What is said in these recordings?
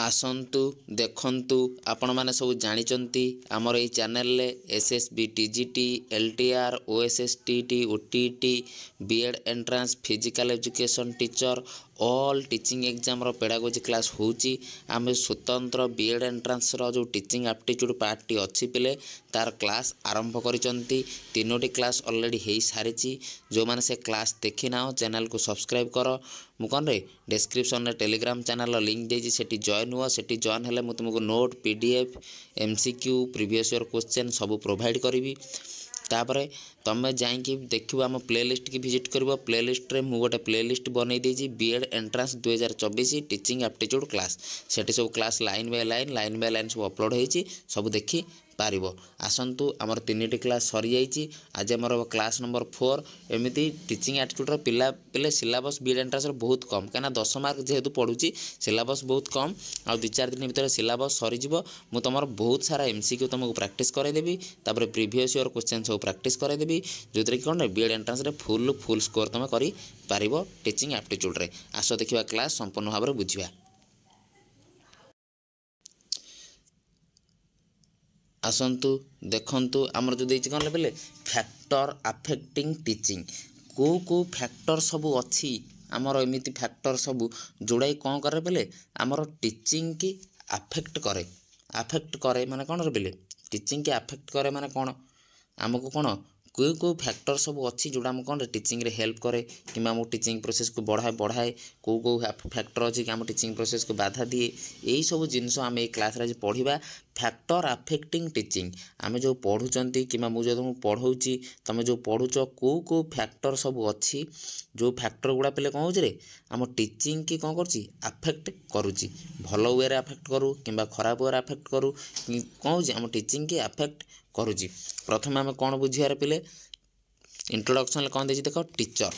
आसन्तु देखंतु आपण माने सब जानिचंती आमर एई चैनल ले SSB TGT LTR OSSTT OTT BEd entrance physical education teacher all teaching exam रो पेडागोजी क्लास होची आमे स्वतंत्र बीएड एंट्रांस रो जो टीचिंग एप्टीट्यूड पार्ट टी अछि पिले तार क्लास आरंभ करिसंती तीनोटी क्लास ऑलरेडी हेई सारिची जो माने से क्लास देखि नाओ चैनल को सब्सक्राइब करो मु कोन रे डिस्क्रिप्शन रे टेलीग्राम चैनल लिंक देजी सेठी जॉइन हुआ सेठी जॉइन हेले मु तुमको note PDF MCQ previous year question सब प्रोवाइड करी तापरे तमे जाइकी देखिबो आम प्लेलिस्ट की विजिट करबो प्लेलिस्ट रे मु गोटे प्लेलिस्ट बनै देजी BEd entrance 2024 teaching aptitude class सेठी सब क्लास लाइन बाय लाइन सब अपलोड हेची सब देखि पारिबो आसंतु हमर तीनटी क्लास सरी जाईची आज हमर क्लास नंबर 4 एमिति टीचिंग एप्टीट्यूड रो पिला पिले सिलेबस बीएड एंट्रांस रो बहुत कम काना 10 मार्क जेहेतु पढुची सिलेबस बहुत कम आ 2-4 दिन भीतर सिलेबस सरी जिवो मु तमर बहुत सारा एमसीक्यू तुमको प्रैक्टिस करे देबी तापर प्रीवियस ईयर क्वेश्चन सब प्रैक्टिस करे देबी जोतरे कि कोन बीएड एंट्रांस रे फुल स्कोर तमे करी पारिबो टीचिंग एप्टीट्यूड रे आसो देखिबा क्लास संपूर्ण भाव रे बुझिबा आसंतु देखंतु आमर जो देछि कोन लेबे फैक्टर अफेक्टिंग टीचिंग को फैक्टर सब अछि आमर एमिति फैक्टर सब जोड़ाई कोन करे बेले आमर टीचिंग की अफेक्ट करे माने कोन रे बेले टीचिंग की अफेक्ट करे माने कोन हमको कोन को फैक्टर सब अच्छी जोड़ा आम कौन टीचिंग रे हेल्प करे कि आम टीचिंग प्रोसेस को बढ़ाए को फैक्टर अच्छी कि आम टीचिंग प्रोसेस को बाधा दिए यही सब जिनस आम ये क्लास रे पढ़ा फैक्टर अफेक्टिंग टीचिंग आम जो पढ़ुंट कि मुझे तुमको पढ़ाऊँगी तुम जो पढ़ुच को फैक्टर सब अच्छी जो फैक्टर गुड़ा पे कौन हो आम टीचिंग की कौन कर अफेक्ट करुच्ची भल वे रे अफेक्ट करूँ कि खराब वे रे अफेक्ट करूँ कौन हो आम टीचिंग की अफेक्ट करुच्ची प्रथम आम कौन बुझार पे इंट्रोडक्शन कौन दे देख teacher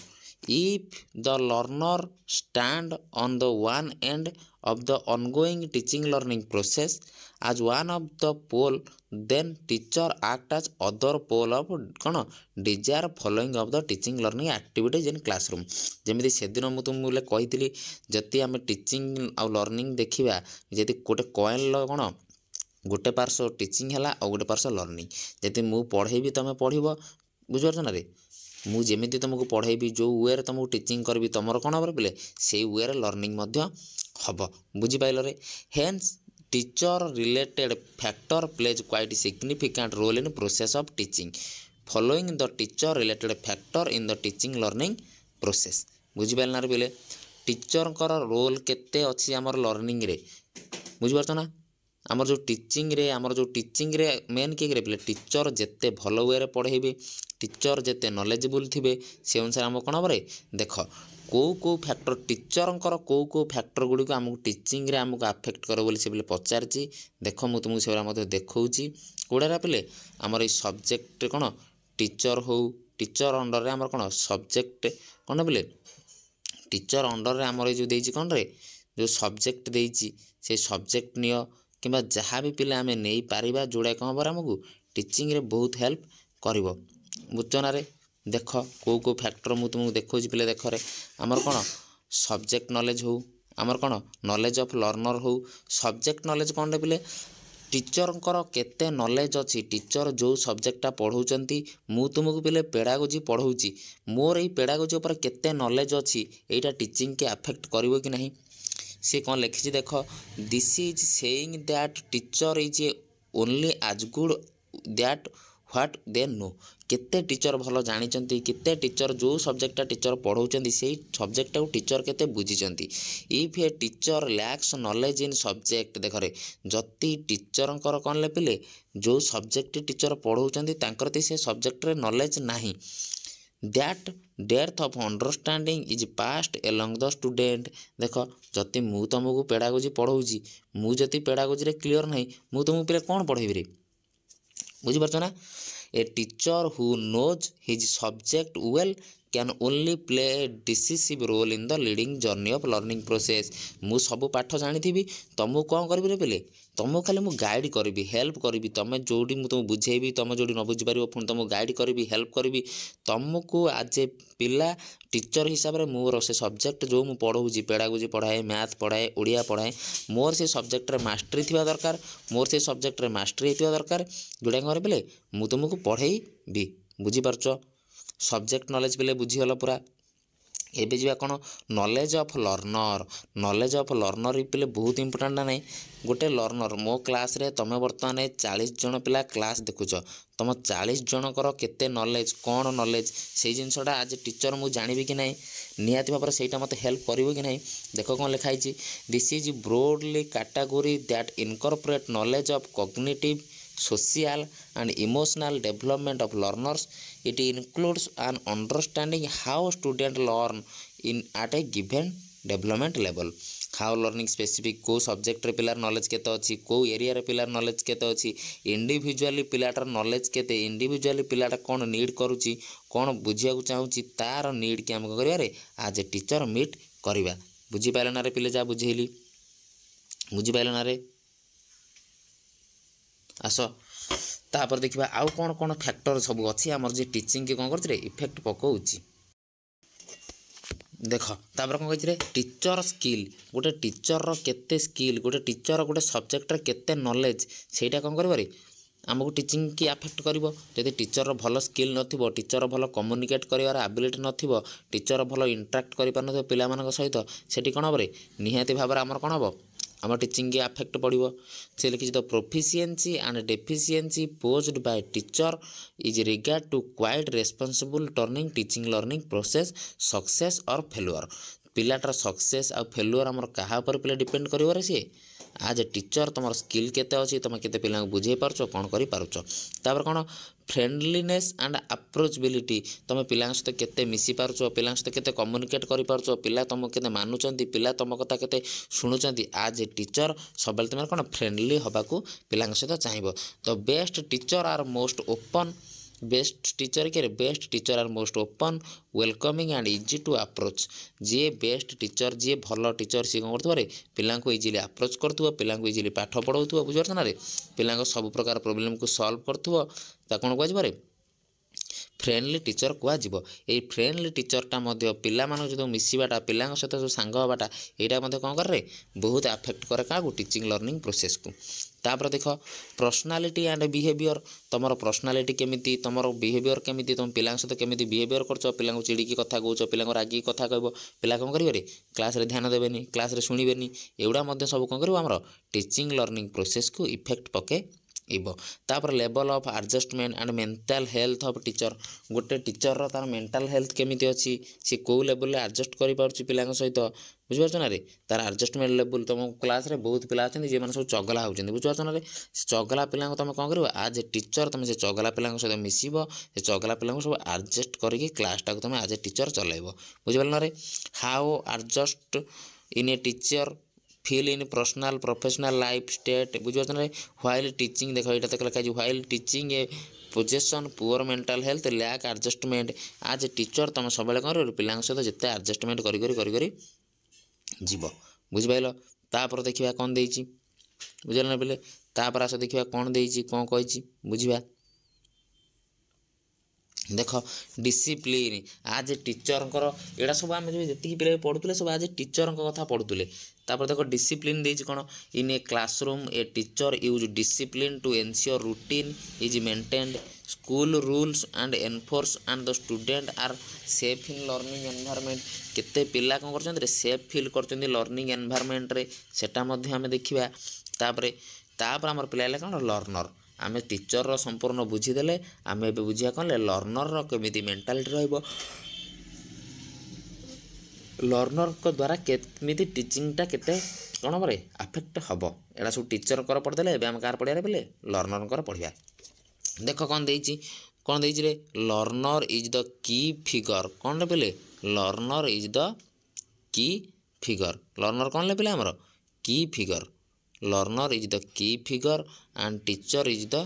if the learner stand on the one and of the ongoing teaching learning process as one of the pole then teacher act as other pole of कौन desire following of the teaching learning activities in classroom जमी से दिन मुझे तुमको कही जदि आम teaching आ learning देखा जदि गोटे कॉइन कौन गोटे पार्श्व टीचिंग है और गोटे पार्श्व लर्निंग जदि मु पढ़ेबी तुम पढ़ बुझिपार ना रे मु जेमिति तुमको पढ़ेबी जो वे तुमको टीचिंग करी तुमर कौन हम बोले से वे लर्निंग हम बुझिपाल रे hence teacher related factor plays quite significant role in process of teaching following the teacher related factor in the teaching learning process बुझिपाल ना बोले टीचर रोल केते अच्छी आमर लर्निंग रे बुझिपार ना आमर जो टीचिंग रे मेन किए बोले टीचर जिते भल वे रे पढ़ेबे टीचर जिते नॉलेजेबल थे से अनुसार आम कौन हम देख को फैक्टर टीचर को फैक्टर गुड़ी आमको टीचिंग रे आमको अफेक्ट कर बोली से बोले पचारची देख मुझे तुमको से देखी कौड़ा पे आमर ये सब्जेक्ट कौन टीचर हो टीचर अंडर रे आमर कौन सब्जेक्ट कौन बोले टीचर अंडर रे आमर जो देछि कौन रे जो सब्जेक्ट देछि से सब्जेक्ट नियो कि जहाँ भी पिले आम नहीं पारिबा जोड़ा कौन हम आमको टीचिंग रे बहुत हेल्प करिवो बुझना रे देख को फैक्टर मुझे तुमको देखो पे देख रे आमर कौन सब्जेक्ट नॉलेज हो आमर कौन नॉलेज ऑफ लर्नर हो सब्जेक्ट नॉलेज कौन रे पे टीचर केते नॉलेज अच्छी टीचर जो सब्जेक्टा पढ़ाऊँगी मु तुमको पे पेडागोजी पढ़ाऊँगी मोर ये पेडागोजी पर केते नॉलेज अच्छी यहाँ टीचिंग के अफेक्ट करिवो कि नहीं सी कौन लिखी देख this is saying that teacher is only as good that what they know केते टीचर भल जानी केते टीचर जो सब्जेक्टा टीचर पढ़ाऊँगी से सब्जेक्टा को टीचर केते बुझीचंती if a teacher lacks knowledge in subject देख रे जति टीचर कौन ले पिले जो सब्जेक्ट टीचर पढ़ाऊँगी से सब्जेक्ट रे नॉलेज नहीं that death of understanding is past along the student देख जति मु तुमको पेडागोजी पढ़ाऊँगी मुझे पेडागोजी रे क्लीयर नहीं मु तुमको पे कौन पढ़ेबी रे बुझिपार ना a teacher who knows his subject well can only play a decisive role in the leading journey of learning process. मु सब पाठ जानी थी तुमको कौन करी रे पिले तुमको खाली मुझे गाइड करी हेल्प करी तुम जोड़ी मुझे बुझेबी तुम जोड़ी न बुझीपार पुणी तुमको गाइड करी हेल्प करी तुमको आज ए पिला टीचर हिसाब से मोर से सब्जेक्ट जो मुझे पढ़ाऊँगी पेडागोजी पढ़ाए मैथ पढ़ाए ओडिया पढ़ाए मोर से सब्जेक्ट मास्टरी थी दरकार मोर से सब्जेक्ट मास्टरी होता दरकार जोड़ा कौन बोले मुझे तुमको पढ़ेई भी बुझीपार सब्जेक्ट नॉलेज बोले बुझीगल पूरा। एबे जा कौन नॉलेज ऑफ लर्नर पे बहुत इंपोर्टेंट ना नहीं गोटे लर्नर मो क्लास रे तुम बर्तमान 40 जन पिला क्लास देखुच तुम 40 जनकर केते नॉलेज कौन नॉलेज से जिनसटा आज टीचर मुझे जानी कि नहीं निहाती भाव से मत हेल्प कर कि नहीं। देख कौन लिखाई this is broadly category that incorporate knowledge of cognitive social and emotional development of learners. It includes an understanding how students learn in at a given development level. How learning specific को subject रे पिलार knowledge केते अछि को area रे पिलार knowledge केते अछि individually पिलाटर knowledge केते individually पिलाटा कोन need करूची कोन बुझिया को चाहूची तार नीड के हम करिया रे आज ए टीचर मीट करबा। बुझी पाइला ना रे पिले जा बुझेली बुझी पाइला ना रे आस तापर देखा आउ कौन कौन फैक्टर सब अच्छी आमर जे टीचिंग के कौन कर इफेक्ट पकाउची देख तापर कौन कही टीचर स्किल गोटे टीचर केते स्किल गोटे टीचर गोटे सब्जेक्ट केते नॉलेज सेटा कौन कर आमको टीचिंग की अफेक्ट करिवो जदि टीचर भल स्किल नथिबो टीचर भल कम्युनिकेट करिवार एबिलिटी नथिबो टीचर भल इंटराक्ट करि पार नथिबो पिला मानक सहित सेठी कोन हबरे निहाती भाबरे आमर कोन हबो आम टीचिंग के अफेक्ट पड़ो से लिखी the proficiency and deficiency posed by teacher is regard to quite responsible turning teaching learning process success और फेलुअर पिलाटर सक्सेस आ फेलुअर आमर कहा पर पिला डिपेंड करिवरे सी आज ए टीचर तुम स्किल केते अछि तुम केते पिला बुझे पारछो कोन करि पारछो तापर कोन फ्रेंडलीनेस एंड अप्रोचबिलिटी तुम पिला सहित केते मिसी पारछो पिला सहित केते कम्युनिकेट करि पारछो पिला तुम केते मानुचंती पिला तुम कथा केते सुनुचंती आज ए टीचर सबल तुम कोन फ्रेंडली हबाकू पिला सहित चाहिबो। The best teacher are most open best teacher के best teacher are most open welcoming and easy to approach जी बेस्ट टीचर जी भल टीचर सी कौन कर पिला इजिली अप्रोच कर पिला इजिली पाठ पढ़ाऊ बुझे ना रे पिला सब प्रकार प्रोब्लेम को सॉल्व कर कौन कह फ्रेंडली टीचर कहुब ये फ्रेंडली टीचरटा पिला जो मिसवाटा पिला सहित जो सांग हवाटा यहाँ कौन करे बहुत अफेक्ट करे क्या टीचिंग लर्निंग प्रोसेस को। तापर देख पर्सनालीटी एंड बिहेवियर तुम पर्सनालीटी केमिति तुम बिहेवियर केमिति तुम पिला सहित केमिति बिहेवियर कर पिला चिड़िकी कथा कौच पिला रागी कथा कह पिला कौन करेंगे क्लास रे ध्यान देवेनि क्लास रे शुणिबेनि एगुड़ा सब कौन कर आमर टीचिंग लर्निंग प्रोसेस को इफेक्ट पके तापर level of adjustment and mental health of teacher गोटे टीचर तार मेंटल हेल्थ केमिति अच्छी सी को लेवल रे एडजस्ट करि पारुछि पिला सहित बुझिपारछ ना रे तार एडजस्टमेंट लेवल तुम क्लास रे बहुत पिला अछन जे माने सब चगला होउछन बुझिपारछ ना रे चगला पिला तुम कौन कर आज ए टीचर तुम से चगला पिला सहित मिसिबो से चगला पिला सब एडजस्ट करके क्लासटा को तुम आज ए टीचर चलाइबो बुझिपारल ना रे। How adjust in a teacher feel in personal professional life state बुझे ना व्हाइल टीचिंग देख ये तक लिखा while teaching a possession poor mental health lack adjustment आज टीचर तुम सब कौन पिला सहित जिते एडजस्टमेंट करी जीव बुझिपाल। तापर देखा कौन देती बुझे ना पे तापर आस देखा कौन देती कौन कही बुझा देख डिसिप्लिन आज टीचर एड़ा सब आम जी पिला पढ़ुले सब आज टीचर कथा पढ़ुले तापर देख डिसिप्लिन देछि कोन in a classroom a teacher use discipline to ensure routine is maintained school rules and enforce and the student are safe in learning environment केते पिला कोन करछन सेफ फील करछन लर्निंग एनवायरनमेंट रे सेटा मध्ये हमें देखिबा तापर हमर पिला कोन लर्नर आमे टीचर संपूर्ण बुझीदेले आमे बुझिया कौन लर्नर केमिति मेंटालिटी रहिबो लर्नर को द्वारा केमिति टीचिंगटा केते कौन बरे अफेक्ट हम एड़ा सब टीचर कर पढ़देले एबे हम कार पढ़िया बेले लर्नर कर पढ़िया देख कौन देछि रे learner is the key figure कौन रे बेले learner is the key figure learner कौन ले बेले हमर की figure learner is the key figure and teacher is the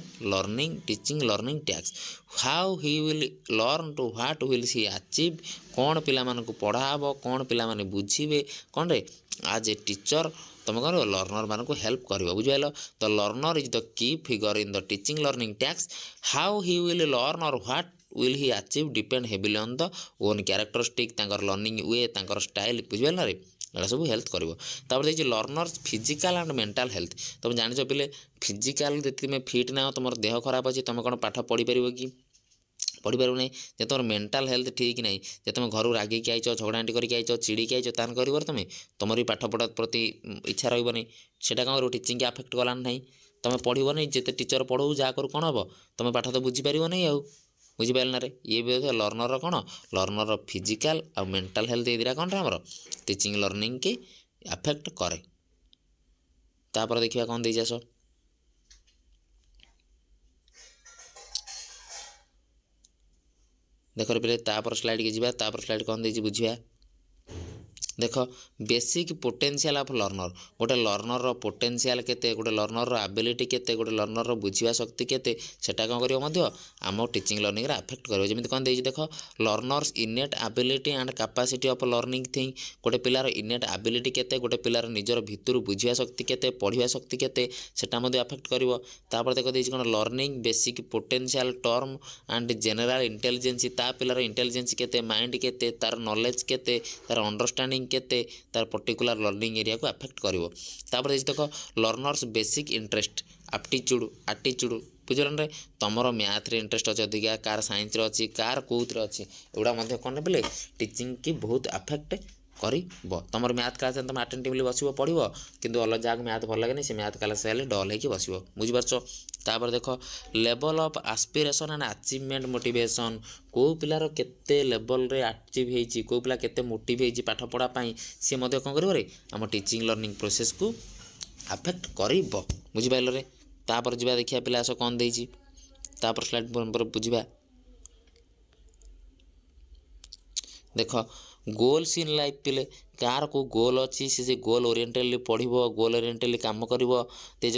teaching learning task. How he will learn to what will he achieve, कौन पिला मानकु पढ़ाबो, कौन पिला माने बुझीबे, कौन रे आज ए टीचर तुम कह लर्नर मान को हेल्प कर बुझल. The learner is the key figure in the teaching learning task. How he will learn or what will he achieve depend heavily on the own characteristic तांकर लर्निंग वे तांकर style बुझल ना रे एटा सब हेल्प करिवो. तापर देखि learners physical and mental health. तुम जानिछ पिले फिजिकल जति में फिट ना तुम देह खराब अछि तुम कोन पाठ पढ़ी परिबो कि पढ़ी पार ना. जे तुम मेंटल हेल्थ ठीक ना, जे तुम घर रागिक आइच झगड़ाटी करके आइच चिड़िक आइच तान कर तुम तुम भी पाठ पढ़ा प्रति इच्छा रही सेटा कौन कर टीचिंग आफेक्ट कलान ना. तुम पढ़ो नहीं जिते टीचर पढ़ाऊ जहाँ करू कौन हम तुम पाठ तो बुझीपार नहीं आउ बुझीपार ना रे. ये भी लर्नर कौन लर्नर फिजिकल आ मेंटल हेल्थ ये दुटा कौन आमर टीचिंग लर्निंग के आफेक्ट करे. तापर देखिए कौन दे आस देख पे तापर स्लाइड के जीवा. तापर स्लाइड कौन दे बुझा देख बेसिक पोटेंशियल ऑफ लर्नर. गोटे लर्नर पोटेंशियल केते, गोटे लर्नर एबिलिटी केते, गोटे लर्नर बुझिया शक्ति केते सेटा कौन करियो आम टीचिंग लर्निंग रे अफेक्ट करियो. जेमिति कौन देछि देख learners इनेट ability and capacity of learning thing. गोटे पिलार इनेट एबिलिटी केते, गोटे पिलार निजर भितर बुझिया शक्ति केते, पढ़िया शक्ति केते सेटा मध्ये अफेक्ट करियो. तापर देख देछि कोन learning basic potential term and general intelligence. ता पिलार इंटेलिजेंस केते, माइंड केते, तार नॉलेज केते, तार अंडरस्टैंडिंग केते, तार पर्टिकुलर लर्निंग एरिया को अफेक्ट करिवो. तापर देख लर्नर्स बेसिक इंटरेस्ट एप्टीट्यूड बुझल रे तुमर मैथ रे इंटरेस्ट अच्छे अधिका, कार साइंस रे अच्छी, कार कौन अच्छी एगुड़ा कौन बोले टीचिंग की बहुत अफेक्ट कर. तुम मैथ क्लास तुम आटेंटिवली बस पढ़ किंतु अलग जहाँ मैथ भल लगे से मैथ क्लास हेल्ले डल हो बस बुझीपार. तापर देख level of aspiration and achievement motivation. को पिलार केते लेवल रे अचीव होती, को पिला केते मोटिव होती पाठ पढ़ापी सी कौन कर आम टीचिंग लर्निंग प्रोसेस को अफेक्ट कर बुझीपार रे. तापर जा देखिए पिला आस कौन देती तापर स्लाइड पर बुझा देख गोल्स इन लाइफ पिले कार को गोल अच्छी से गोल ओरिएंटेडली पढ़ो, गोल ओरिएंटेडली काम कर.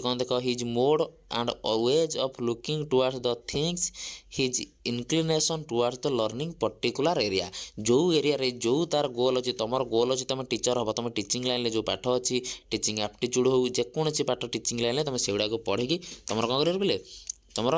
कौन देख his mode and ways of looking towards the things, his inclination towards the learning particular area. जो एरिया रे जो तार गोल अच्छी तुम गोल अच्छी तुम टीचर हम तुम टीचिंग लाइन जो पाठ अच्छी टीचिंग एप्टीट्यूड हो जेकोसी पाठ टीचिंग लाइन तुम से गुड़ा पढ़ी तुम कौन कर बोले तुम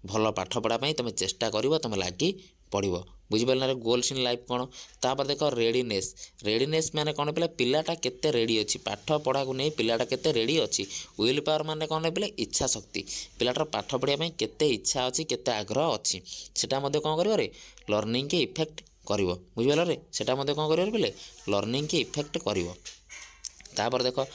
भल पाठ पढ़ापी तुम चेष्टा कर तुम लगी पढ़ो बुझीपार ना. गोल्स इन लाइफ कौन. तापर देख रेडीनेस माने कौन पे पिलाटा केते रेडी अच्छी पाठ पढ़ा को नहीं पिलाटा केते रेडी अच्छी. विल पावर माने कौन पे इच्छा शक्ति पिलाटार पाठ पढ़ापी केते इच्छा अच्छी केते आग्रह अच्छी सेटा मध्य कौन कर लर्निंग के इफेक्ट कर बुझीपार रे. सेटा मध्य कौन कर बोले लर्निंग के इफेक्ट कर. तापर देख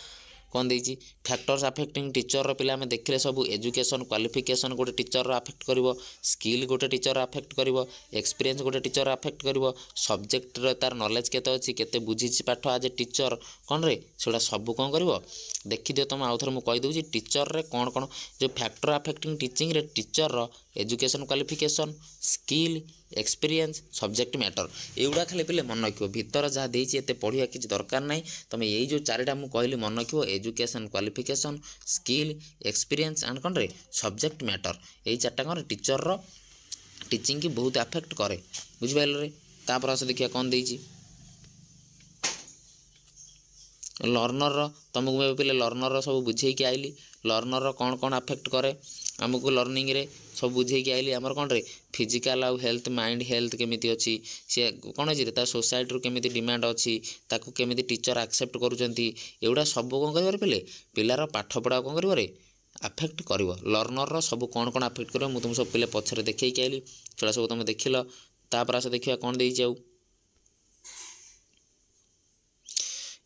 कौन देती फैक्टर्स अफेक्टिंग टीचर पिला में देखले सब एजुकेशन क्वालिफिकेशन गोटे टीचर अफेक्ट कर, स्किल गोटे टीचर अफेक्ट कर, एक्सपीरियंस गोटे टीचर अफेक्ट कर, सब्जेक्ट तार नॉलेज केते अच्छी केते बुझी पाठ आज टीचर कौन रे सेटा सब कौन कर देखिदियो. तुम आउ थे मुझे कहीदे टीचर रे कौन कौन जो फैक्टर अफेक्टिंग टीचिंग रे teacher education qualification skill experience subject matter एगुड़ा खाली पे मन रखियो. भीतर जहाँ देती एत पढ़ा किसी दरकार ना तुम यही जो चारिटा मुझे कहली मन रखियो education qualification skill experience and कौन रे सब्जेक्ट मैटर यही चार्टा कौन टीचर टीचिंग की बहुत अफेक्ट करे बुझिपार रे. तापर आस देखिए कौन देती लर्नर तुमको मैं पे लर्नर सब बुझे आइली लर्नर कौन कौन अफेक्ट करे आमको लर्निंग रे सब बुझे आइली आमर कौन रे फिजिकल आउ हेल्थ माइंड हेल्थ केमिति अच्छी सी कौन अच्छी तार सोसाइटी केमिति डिमांड अच्छी ताकू केमिति टीचर एक्सेप्ट करुँचे एगुड़ा सब कौन कर पे पिलार पाठ पढ़ा कौन कर अफेक्ट कर. लर्नर सब कौन कौन अफेक्ट कर तुम सब पे पछरे देखे आइली सेटा सब तुम देखिल. तापर आस देखिए कौन देती आउ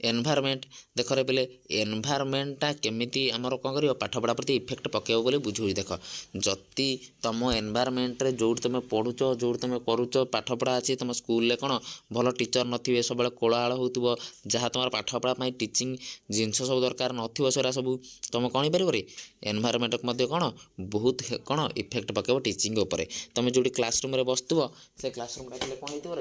एनवायरमेंट देख रे पे एनवायरमेंटा केमिति आमर कौन कर पाठ पढ़ा प्रति इफेक्ट पकेब बोले बुझे. देख जति तुम एनवायरमेंट रे जो तुम पढ़ुच जो तुम करुच पाठ पढ़ा अच्छी तुम स्कूल कौन भल टीचर नथिबे सब कोलाहल होउथबो जहाँ तुम पाठ पढ़ा टीचिंग जिनस सब दरकार नथिबो सेरा सब तुम कौन पार रे एनवायरमेंट कौन बहुत कौन इफेक्ट पकेब टीचिंग उपर. तुम जो क्लासरूम रे बसुव से क्लासरूम कौन हो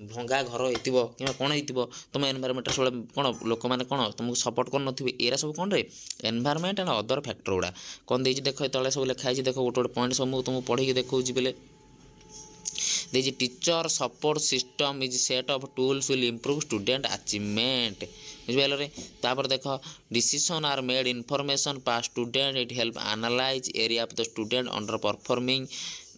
भंगा घर होइतिबो कि कोन होइतिबो तुम एनवायरमेंट सब कोन लोक माने कोन तुमको सपोर्ट कर नथिबे एरा सब कोन रे एनवायरमेंट एंड अदर फैक्टर गुडा कोन देछि देखो तळे सब लिखा छि देखो गोटे पॉइंट सब तुमको पढ़ी के देखौछि बेले देछि teacher support system is set of tools will improve student achievement बुझिपाइल रे तापर देखो decision are made information pass student it help analyse area of the student underperforming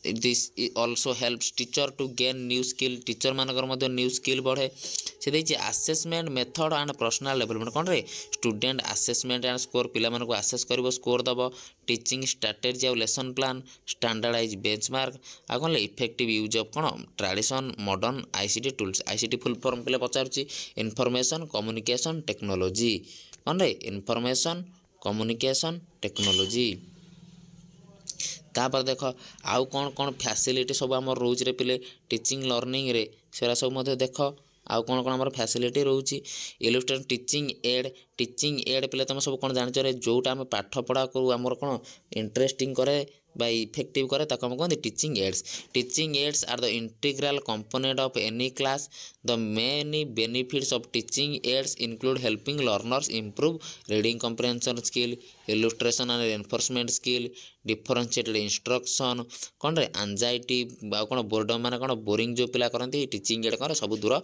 this also helps teacher to gain new skill teacher मानकर मध्य new skill बढ़े से देखिए assessment method and personal development कौन रे student assessment and score पिला मानक access कर स्कोर दब टीचिंग स्ट्राटेजी और लेसन प्लान स्टैंडर्डाइज बेंचमार्क आ कौन इफेक्टिव यूज ऑफ कौन tradition modern ICT tools ICT full form पे पचारुची इनफॉरमेशन कम्युनिकेशन टेक्नोलॉजी कौन रे इनफॉरमेशन कम्युनिकेशन टेक्नोलॉजी तापर देख आउ कौन कौन फैसिलिटी सब आम रोज रे पिले टीचिंग लर्निंग रे सेरा सब मध्य देख आउ कौन कौन आम फैसिलिटी रोची इलस्ट्रेट टीचिंग एड पिले तुम सब कौन जान जोटा आम पाठ पढ़ा करूँ आमर कौन इंटरेस्टिंग करे by effective करे ताको हम कहते teaching aids are the integral component of any class the many benefits of teaching aids include helping learners improve reading comprehension skill illustration and enforcement skill differentiated instruction कौन रे anxiety कौन boredom माने कौन boring जो पिला करती teaching add करे सब दूर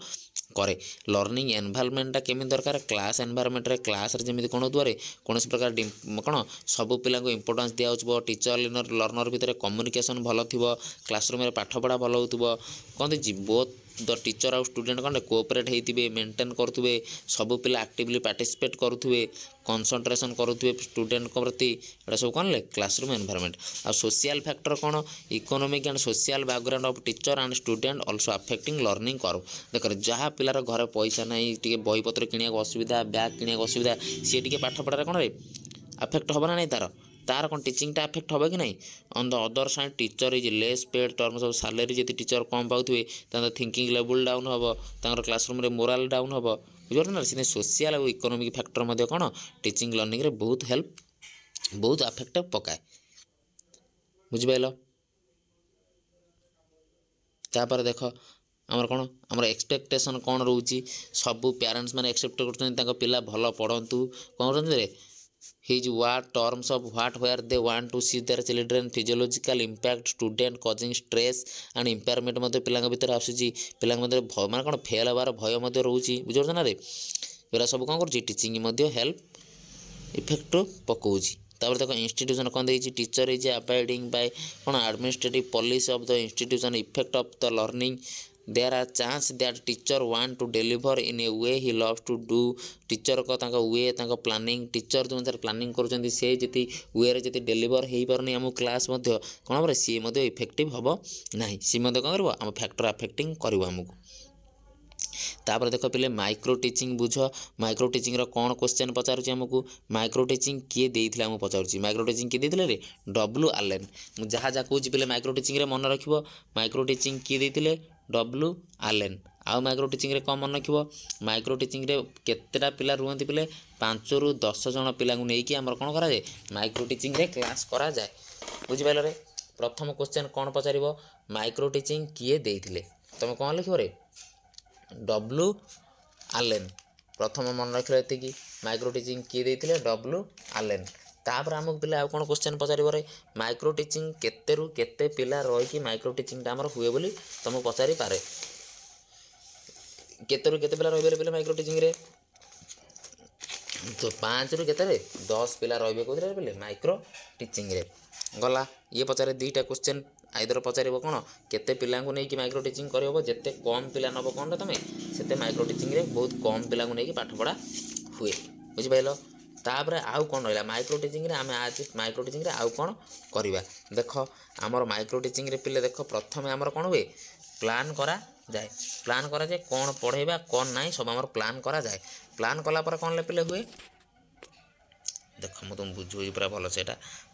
करे लर्निंग एनवायरनमेंट केमी दरकार क्लास एनवायरनमेंट रे क्लास रे जेमिति कोन दुआरे कौन प्रकार कौन सब पिला इंपोर्टेंस दिया टीचर लर्नर भितर कम्युनिकेशन भल थो क्लासरूम में पाठ पढ़ा भल हो कहते बोथ द टीचर आउ स्टूडेंट कौन कोऑपरेट होते मेंटेन करुवे सब पिला एक्टिवली पार्टिसिपेट करुवे कंसंट्रेशन करुवे स्टूडेंट प्रति एटा सब कौन ले क्लासरूम एनवायरनमेंट आ सोशल फैक्टर कौन economic and social background of teacher and student also affecting learning curve देख जहाँ पिलार घर पैसा नहीं टी बही पत्र किणा असुविधा बैग किणा असुविधा सी टी पाठ पढ़ार कौन रे अफेक्ट हम ना नहीं तार कौन टीचिंगटा अफेक्ट हम कि नहीं on the other side teacher is less paid terms of salary जी टीचर कम पाथे थिंकिंग लेवल डाउन हम क्लासरूम मोराल डाउन हम बुझे ना से सोशल और इकोनॉमिक फैक्टर कौन टीचिंग लर्निंग रे बहुत हेल्प बहुत अफेक्ट पकाए बुझिपाल तापर देख आमर कौन आमर एक्सपेक्टेशन कौन रोची सबू पेरेंट्स मैंने एक्सेप्ट कर पिला भल पढ़तु कौन रे his what terms of what where they want to see their children physiological impact student causing stress and impairment मध्य पिला भीतर आसूची पिला मध्य माने कौन फेल हबार भय मध्य रोची बुझे ना रे एरा सब कौन कर टीचिंग मध्य हेल्प इफेक्ट पकाउची तापर देखो इंस्टीट्यूशन कौन देछि टीचर इज अबाइडिंग बाय कौन administrative policy of the institution effect of the learning there are chance that teacher want to deliver in a way he loves to do teacher को तांका वे तांका planning teacher जो sir planning करूछंती से जति वे रे जति deliver हेई परनी हम क्लास मध्य कोन हमरे सी मध्य इफेक्टिव हबो नाही सी मध्य कोन करबो हम फैक्टर अफेक्टिंग करबो हमको तापर देख पिले माइक्रो टीचिंग बुझ माइक्रो टीचिंग रो कौन क्वेश्चन पचारुछि हमको माइक्रो टीचिंग किए देइथिला हम पचारुछि माइक्रो टीचिंग किए देइथिले रे डब्ल्यू आलेन मु जहा जा कहूछि पिले माइक्रो टीचिंग रे मन रखिबो माइक्रो टीचिंग किए देइथिले डब्ल्यू आलेन आउ माइक्रो टीचिंग रे कौन मन रखिबो माइक्रो टीचिंग रे केतेटा पिला रुहंती पिले 5 रु 10 जन पिला को नेकी हमर कोन करा जाय माइक्रो टीचिंग रे क्लास करा जाय बुझि पाइल रे प्रथम क्वेश्चन कौन पचारिबो माइक्रो टीचिंग किए देइथिले तुम कौन लिखिबो रे डब्ल्यू आलेन प्रथम मन रख ये माइक्रो टीचिंग किए देइथिले डब्ल्यू आलेन तापर आमको पिला आउ कौन क्वेश्चन पचारिबो रे माइक्रो टीचिंग केतेरु केते पिला रही माइक्रो टीचिंग टा हमर हुए बोली तुमको पचारि पारे केतेरु केते पिला रही पिला माइक्रो टीचिंग रे तो 5 रु केते रे 10 पिला रही कोथरे पिले माइक्रो टीचिंग रे गला ये पचारे दुईटा क्वेश्चन आइदर पचार कौन केते पिला नहीं माइक्रो टीचिंग कर जिते कम पिला नब कौन तुम से माइक्रो टीचिंग रे बहुत कम पिला नहीं पाठ पढ़ा हुए बुझिपाल तापर आउ कौन रहा माइक्रो टीचिंग रे आम आज माइक्रो टीचिंग रे आउ कौन करवा देख आमर माइक्रो टीचिंग रे पिले देख प्रथम आमर कौन हुए प्लान करा जाए कौन पढ़ेबा कौन नहीं सब आमर प्लान करा जाए प्लान कला पर कौन पिले हुए देख मुझे तुम बुझे पूरा भल से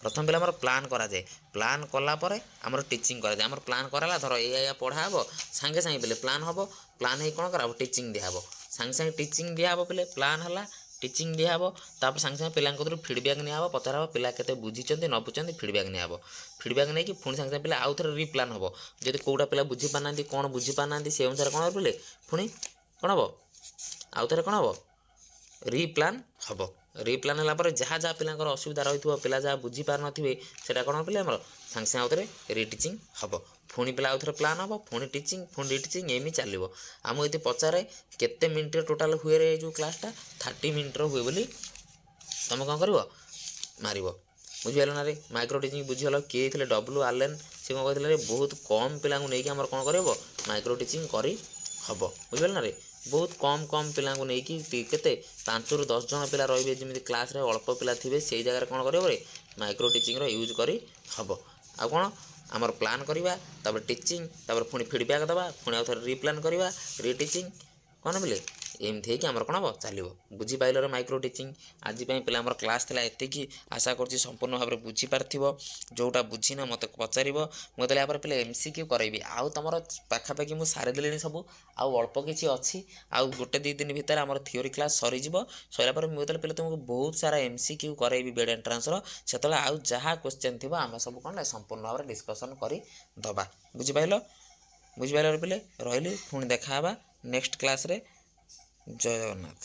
प्रथम पिला प्लान करा जाए प्लान कलापर आमर टीचिंग करा जाए आमर प्लान कराला धर या पढ़ा हम सागे सागे पिले प्लान हम प्लान हो कौन करा टीचिंग दिहब सागे सागे टीचिंग दिहब पिले प्लान है টিଚିଂ ଦିଆହେବ ତାପରେ ସାଙ୍ଗେ ସାଙ୍ଗେ ପିଲାଙ୍କ କତିରୁ ଫିଡ଼ବ୍ୟାକ୍ ନିଆହେବ ପଚରା ହେବ ପିଲା କେତେ ବୁଝିଛନ୍ତି ନ ବୁଝିଛନ୍ତି ଫିଡ଼ବ୍ୟାକ୍ ନିଆହେବ ଫିଡ଼ବ୍ୟାକ୍ ନେଇକି ପୁଣି ସାଙ୍ଗେ ସାଙ୍ଗେ ପିଲା ଆଉ ଥରେ ରିପ୍ଲାନ୍ ହେବ ଯଦି କେଉଁଟା ପିଲା ବୁଝିପାରୁନାହାନ୍ତି କ'ଣ ବୁଝିପାରୁନାହାନ୍ତି ସେ ଅନୁସାରେ କ'ଣ ପିଲେ ପୁଣି କ'ଣ ହେବ ଆଉ ଥରେ କ'ଣ ହେବ ରିପ୍ଲାନ୍ ହେବ ରିପ୍ଲାନ୍ ହେଲା ପରେ ଯାହା ଯାହା ପିଲାଙ୍କର ଅସୁବିଧା ରହିଥିବ ପିଲା ଯାହା ବୁଝିପାରୁନଥିବେ ସେଇଟା କ'ଣ ପିଲେ ଆମର ସାଙ୍ଗେ ସାଙ୍ଗେ ଆଉ ଥରେ ରିଟିଚିଂ ହେବ ପୁଣି ପିଲା ଆଉ ଥରେ ପ୍ଲାନ୍ ହେବ ପୁଣି ଟିଚିଂ ପୁଣି ରିଟିଚିଂ ଏମିତି ଚାଲିବ ଆମକୁ ଯଦି ପଚାରେ କେତେ ମିନିଟ୍ରେ ଟୋଟାଲ୍ ହୁଏ ଏ ଯେଉଁ କ୍ଲାସ୍ଟା 30 ମିନିଟ୍ର ହୁଏ ବୋଲି ତୁମେ କ'ଣ କରିବ ମାରିବ ବୁଝିପାରିଲ ନା ରେ ମାଇକ୍ରୋ ଟିଚିଂ ବୁଝିଗଲ କିଏ ଥିଲେ ଡବ୍ଲୁ ଆଲେନ୍ ସେ କ'ଣ କହିଥିଲେ ରେ ବହୁତ କମ୍ ପିଲାଙ୍କୁ ନେଇକି ଆମର କ'ଣ କରିବ ମାଇକ୍ରୋ ଟିଚିଂ କରି ହେବ ବୁଝିପାରିଲ ନା ରେ ବହୁତ କମ୍ ପିଲାଙ୍କୁ ନେଇକି କେତେ 5 ରୁ 10 ଜଣ ପିଲା ରହିବେ ଯେମିତି କ୍ଲାସ୍ରେ ଅଳ୍ପ ପିଲା ଥିବେ ସେଇ ଜାଗାରେ କ'ଣ କରିବ ରେ ମାଇକ୍ରୋ ଟିଚିଂର ୟୁଜ୍ କରି ହେବ ଆଉ କ'ଣ ଆମର ପ୍ଲାନ୍ କରିବା ତାପରେ ଟିଚିଂ ତାପରେ ପୁଣି ଫିଡ଼ବ୍ୟାକ୍ ଦେବା ପୁଣି ଆଉ ଥରେ ରିପ୍ଲାନ୍ କରିବା ରିଟିଚିଂ କ'ଣ ବୋଲେ ଏମିତି ହେଇକି ଆମର କ'ଣ ହେବ ଚାଲିବ ବୁଝିପାରିଲରେ ମାଇକ୍ରୋ ଟିଚିଂ ଆଜି ପାଇଁ ପିଲା ଆମର କ୍ଲାସ୍ ଥିଲା ଏତିକି ଆଶା କରୁଛି ସମ୍ପୂର୍ଣ୍ଣ ଭାବରେ ବୁଝିପାରିଥିବ ଯେଉଁଟା ବୁଝିନା ମୋତେ ପଚାରିବ ମୁଁ ତାହେଲେ ଏହାପରେ ପିଲା MCQ କରାଇବି ଆଉ ତୁମର ପାଖାପାଖି ମୁଁ ସାରିଦେଲିଣି ସବୁ ଆଉ ଅଳ୍ପ କିଛି ଅଛି ଆଉ 1-2 ଦିନ ଭିତରେ ଆମର ଥିଓରି କ୍ଲାସ୍ ସରିଯିବ ସରିଲା ପରେ ମୁଁ ଯେତେବେଳେ ପିଲା ତୁମକୁ ବହୁତ ସାରା MCQ କରାଇବି ବେଡ୍ ଏଣ୍ଟ୍ରାନ୍ସର ସେତେବେଳେ ଆଉ ଯାହା କ୍ୱେଶ୍ଚନ୍ ଥିବ ଆମେ ସବୁ କ'ଣ ସମ୍ପୂର୍ଣ୍ଣ ଭାବରେ ଡିସ୍କସନ୍ କରିଦେବା ବୁଝିପାରିଲ ପିଲେ ରହିଲି ପୁଣି ଦେଖା ହେବା ନେକ୍ସଟ କ୍ଲାସ୍ରେ ଜୟ ଜଗନ୍ନାଥ।